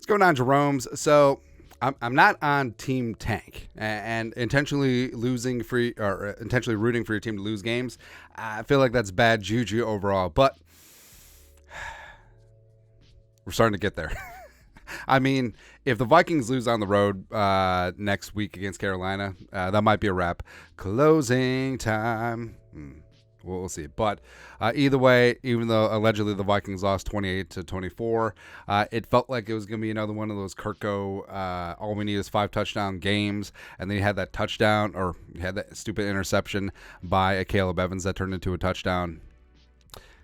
What's going on, Jerome's? So I'm not on Team Tank and intentionally rooting for your team to lose games. I feel like that's bad juju overall, but we're starting to get there. I mean, if the Vikings lose on the road next week against Carolina, that might be a wrap. Closing time. We'll see. But either way, even though allegedly the Vikings lost 28-24, it felt like it was going to be another one of those Kirko, all we need is 5 touchdown games. And then you had that touchdown, or you had that stupid interception by Caleb Evans that turned into a touchdown.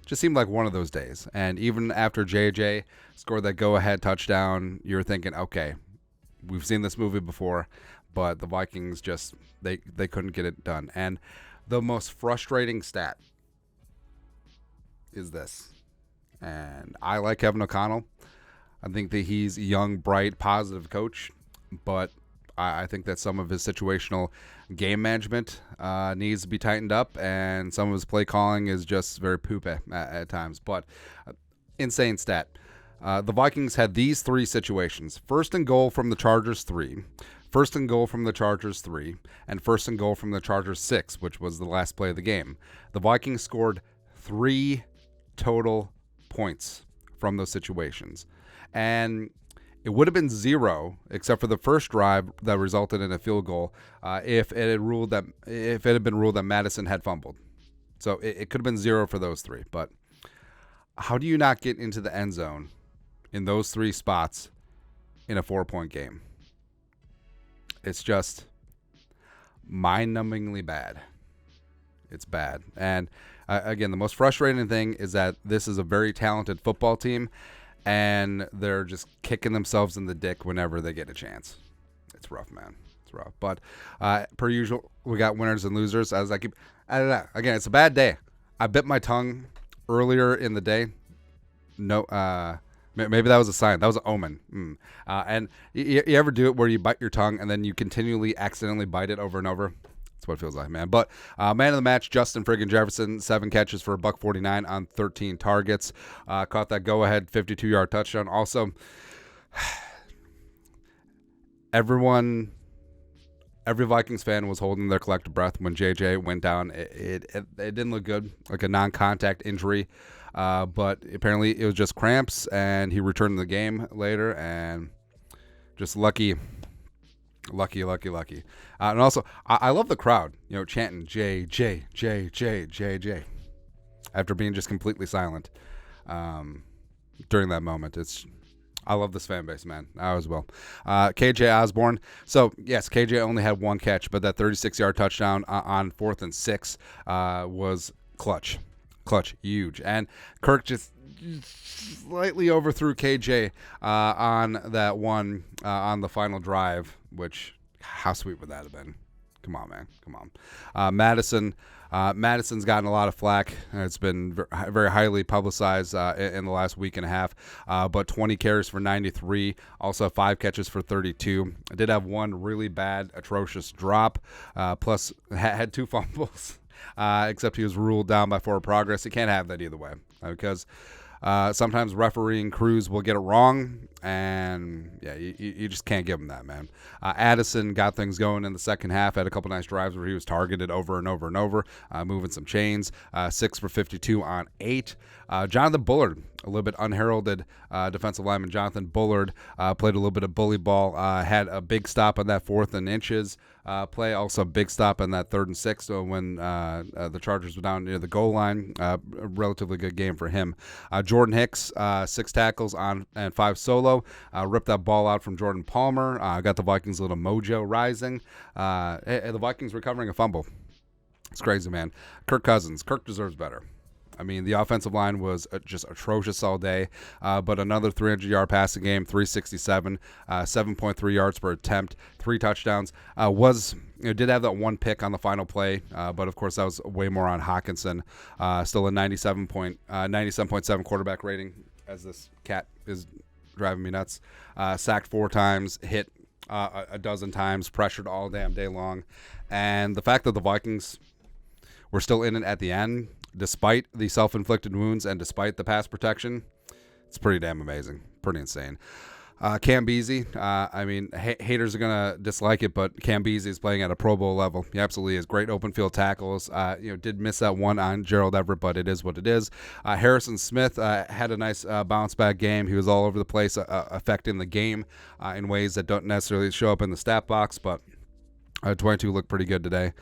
Just seemed like one of those days. And even after JJ scored that go-ahead touchdown, you're thinking, okay, we've seen this movie before, but the Vikings just, they couldn't get it done. And the most frustrating stat is this. And I like Kevin O'Connell. I think that he's a young, bright, positive coach, but I think that some of his situational game management needs to be tightened up, and some of his play calling is just very poop at times. But insane stat. The Vikings had these 3 situations. First and goal from the Chargers 3. First and goal from the Chargers 3. And first and goal from the Chargers 6, which was the last play of the game. The Vikings scored 3 total points from those situations. And it would have been 0, except for the first drive that resulted in a field goal, if it had been ruled that Madison had fumbled. So it could have been 0 for those 3. But how do you not get into the end zone in those 3 spots in a 4-point game? It's just mind-numbingly bad. It's bad. And again, the most frustrating thing is that this is a very talented football team, and they're just kicking themselves in the dick whenever they get a chance. It's rough, man. It's rough. But per usual, we got winners and losers. I don't know. Again, it's a bad day. I bit my tongue earlier in the day. No, maybe that was a sign. That was an omen. And you ever do it where you bite your tongue and then you continually accidentally bite it over and over? That's what it feels like, man. But man of the match, Justin friggin' Jefferson, 7 catches for $149 on 13 targets. Caught that go-ahead 52-yard touchdown. Also, every Vikings fan was holding their collective breath when JJ went down. It didn't look good, like a non-contact injury. But apparently it was just cramps, and he returned to the game later, and just lucky. And also, I love the crowd, chanting J, J, J, J, J, J, after being just completely silent during that moment. I love this fan base, man. I as well. KJ Osborne. So, yes, KJ only had 1 catch, but that 36-yard touchdown on 4th and 6 was clutch. Huge. And Kirk just slightly overthrew KJ on that one on the final drive, which, how sweet would that have been? Come on, man. Come on. Madison's gotten a lot of flack. It's been very highly publicized in the last week and a half. But 20 carries for 93, also 5 catches for 32. I did have one really bad, atrocious drop, plus had 2 fumbles. Except he was ruled down by forward progress. You can't have that either way, because sometimes refereeing crews will get it wrong, and yeah, you just can't give him that, man. Addison got things going in the second half, had a couple nice drives where he was targeted over and over and over, moving some chains. 6 for 52 on 8. Jonathan Bullard, a little bit unheralded defensive lineman. Jonathan Bullard played a little bit of bully ball, had a big stop on that 4th and inches play, also a big stop on that 3rd and 6 when the Chargers were down near the goal line. A relatively good game for him. Jordan Hicks, 6 tackles and 5 solo. Ripped that ball out from Jordan Palmer. Got the Vikings a little mojo rising. The Vikings recovering a fumble. It's crazy, man. Kirk Cousins. Kirk deserves better. I mean, the offensive line was just atrocious all day, but another 300-yard passing game, 367, 7.3 yards per attempt, 3 touchdowns. Did have that 1 pick on the final play, but of course that was way more on Hawkinson. Still a 97.7 quarterback rating, as this cat is driving me nuts. Sacked 4 times, hit a dozen times, pressured all damn day long, and the fact that the Vikings were still in it at the end, despite the self-inflicted wounds and despite the pass protection, it's pretty damn amazing. Pretty insane. Cam Beasley, I mean, haters are going to dislike it, but Cam Beasley is playing at a Pro Bowl level. He absolutely is. Great open field tackles. Did miss that one on Gerald Everett, but it is what it is. Harrison Smith had a nice bounce back game. He was all over the place, affecting the game in ways that don't necessarily show up in the stat box, but 22 looked pretty good today.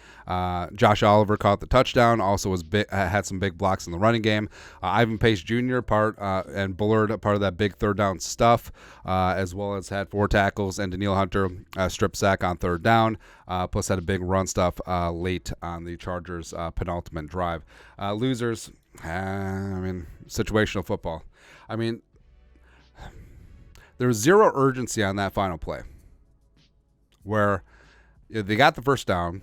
Josh Oliver caught the touchdown. Also had some big blocks in the running game. Ivan Pace Jr. And Bullard part of that big third down stuff, as well as had 4 tackles. And Daniil Hunter strip sack on third down. Plus had a big run stuff late on the Chargers' penultimate drive. Losers, situational football. I mean, there was zero urgency on that final play, where they got the first down,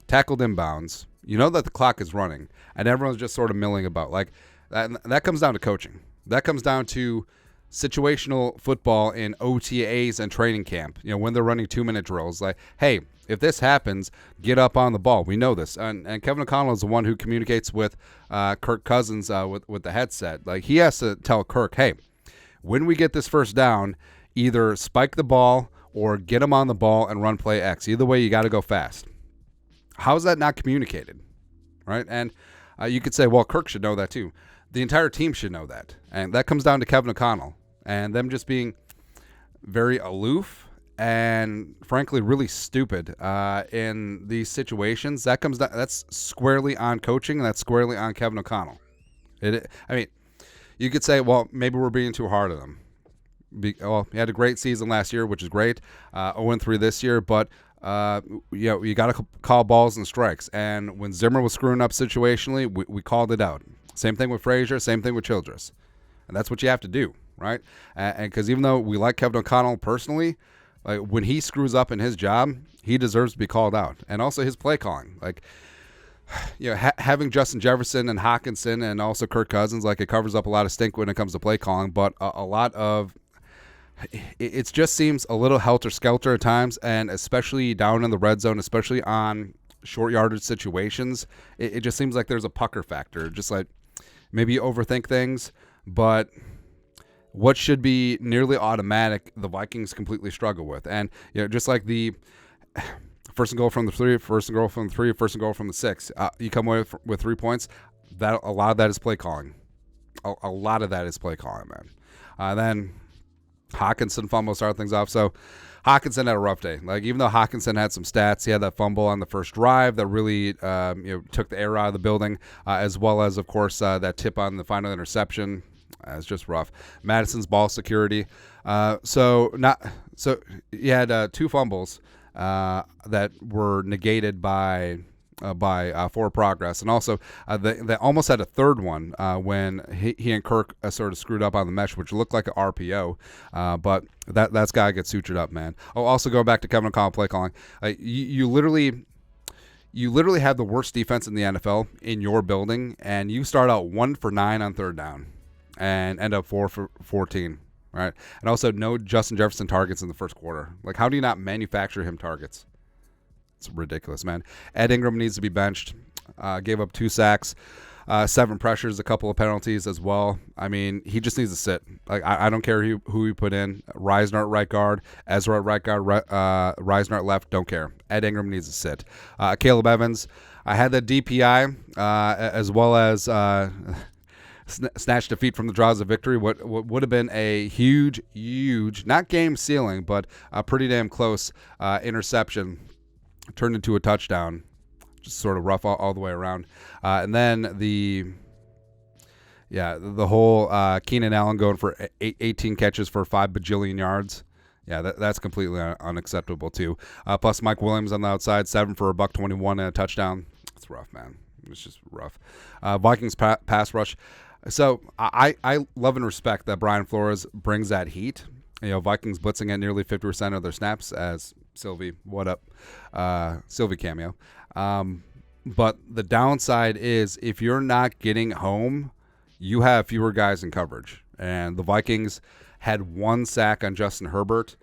tackled inbounds. You know that the clock is running, and everyone's just sort of milling about. Like that comes down to coaching. That comes down to situational football in OTAs and training camp. When they're running 2-minute drills, like, hey, if this happens, get up on the ball. We know this, and Kevin O'Connell is the one who communicates with Kirk Cousins with the headset. Like, he has to tell Kirk, hey, when we get this first down, either spike the ball or get them on the ball and run play X. Either way, you got to go fast. How is that not communicated, right? And you could say, well, Kirk should know that too. The entire team should know that. And that comes down to Kevin O'Connell and them just being very aloof and, frankly, really stupid in these situations. That's squarely on coaching, and that's squarely on Kevin O'Connell. You could say, well, maybe we're being too hard on them. He had a great season last year, which is great. 0-3 this year, but you got to call balls and strikes. And when Zimmer was screwing up situationally, we called it out. Same thing with Frazier, same thing with Childress, and that's what you have to do, right? And because even though we like Kevin O'Connell personally, like, when he screws up in his job, he deserves to be called out. And also his play calling, like, having Justin Jefferson and Hawkinson and also Kirk Cousins, like, it covers up a lot of stink when it comes to play calling, but a lot of it just seems a little helter-skelter at times, and especially down in the red zone, especially on short yardage situations, it just seems like there's a pucker factor. Just like maybe you overthink things, but what should be nearly automatic, the Vikings completely struggle with. And just like the first and goal from the 3, first and goal from the 3, first and goal from the 6, you come away with 3 points. A lot of that is play calling. A lot of that is play calling, man. Then Hawkinson fumble started things off. So Hawkinson had a rough day. Like, even though Hawkinson had some stats, he had that fumble on the first drive that really took the air out of the building, as well as, of course, that tip on the final interception. It's just rough. Madison's ball security. So he had 2 fumbles that were negated by forward progress, and also they almost had a third one when he and Kirk sort of screwed up on the mesh, which looked like an RPO, but that's got to get sutured up, man. Also going back to Kevin O'Connell play calling, you literally have the worst defense in the NFL in your building, and you start out 1 for 9 on third down and end up 4 for 14, right? And also no Justin Jefferson targets in the first quarter. Like, how do you not manufacture him targets? It's ridiculous, man. Ed Ingram needs to be benched. Gave up 2 sacks, 7 pressures, a couple of penalties as well. I mean, he just needs to sit. Like, I don't care who he put in. Reisner at right guard, Ezra at right guard, Reisner at left. Don't care. Ed Ingram needs to sit. Caleb Evans, I had that DPI as well as snatched defeat from the jaws of victory. What would have been a huge, not game sealing, but a pretty damn close interception turned into a touchdown. Just sort of rough all the way around. And then the whole Keenan Allen going for 18 catches for 5 bajillion yards. Yeah, that's completely unacceptable too. Plus Mike Williams on the outside, 7 for $121 and a touchdown. It's rough, man. It's just rough. Vikings pass rush. So I love and respect that Brian Flores brings that heat. Vikings blitzing at nearly 50% of their snaps, as Sylvie, what up? Sylvie cameo. But the downside is, if you're not getting home, you have fewer guys in coverage. And the Vikings had 1 sack on Justin Herbert,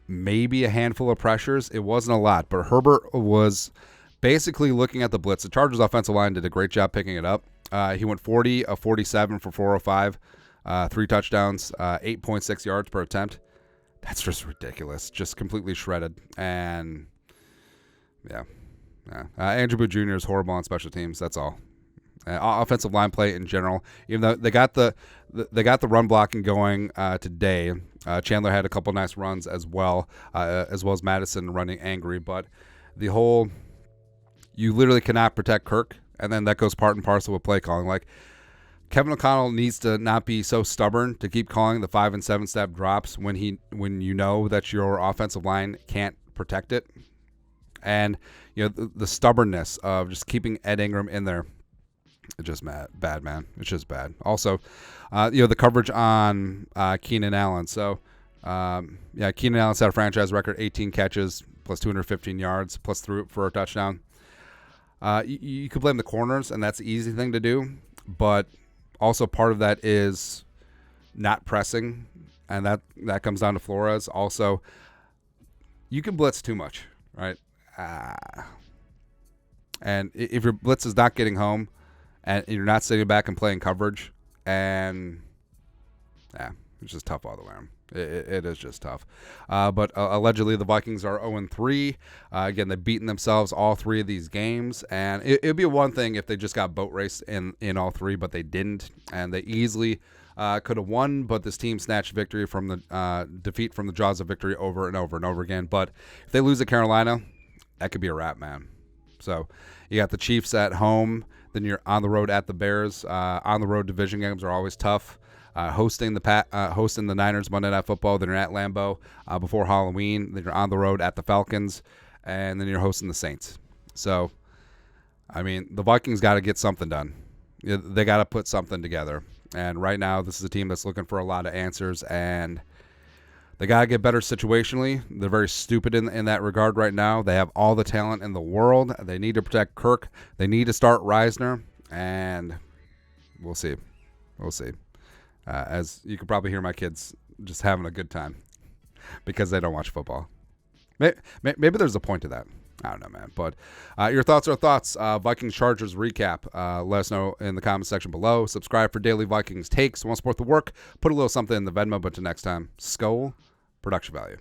maybe a handful of pressures. It wasn't a lot, but Herbert was basically looking at the blitz. The Chargers offensive line did a great job picking it up. He went 40 of 47 for 405, 3 touchdowns, 8.6 yards per attempt. That's just ridiculous. Just completely shredded. And yeah. Andrew Booth Jr. is horrible on special teams. That's all. Offensive line play in general, even though they got the run blocking going today. Chandler had a couple nice runs as well as Madison running angry. But the whole, you literally cannot protect Kirk, and then that goes part and parcel with play calling. Like, Kevin O'Connell needs to not be so stubborn to keep calling the 5 and 7 step drops when you know that your offensive line can't protect it, and the stubbornness of just keeping Ed Ingram in there. It's just bad, man. It's just bad. Also, the coverage on Keenan Allen. So, Keenan Allen set a franchise record, 18 catches, plus 215 yards, plus threw it for a touchdown. You could blame the corners, and that's the easy thing to do. But also part of that is not pressing, and that comes down to Flores. Also, you can blitz too much, right? And if your blitz is not getting home, and you're not sitting back and playing coverage, and it's just tough all the way around. It is just tough. But allegedly the Vikings are 0-3. Again, they've beaten themselves all 3 of these games, and it would be one thing if they just got boat raced in all 3, but they didn't, and they easily could have won, but this team snatched victory from the defeat from the jaws of victory over and over and over again. But if they lose at Carolina, that could be a wrap, man. So you got the Chiefs at home. Then you're on the road at the Bears. On the road division games are always tough. Hosting the Niners Monday Night Football. Then you're at Lambeau before Halloween. Then you're on the road at the Falcons, and then you're hosting the Saints. So, I mean, the Vikings got to get something done. They got to put something together. And right now, this is a team that's looking for a lot of answers, and they got to get better situationally. They're very stupid in that regard right now. They have all the talent in the world. They need to protect Kirk. They need to start Reisner, and we'll see. We'll see. As you can probably hear my kids just having a good time because they don't watch football. Maybe there's a point to that. I don't know, man. But your thoughts are thoughts. Vikings-Chargers recap. Let us know in the comment section below. Subscribe for daily Vikings takes. Want to support the work? Put a little something in the Venmo. But until next time, Skol. Production value.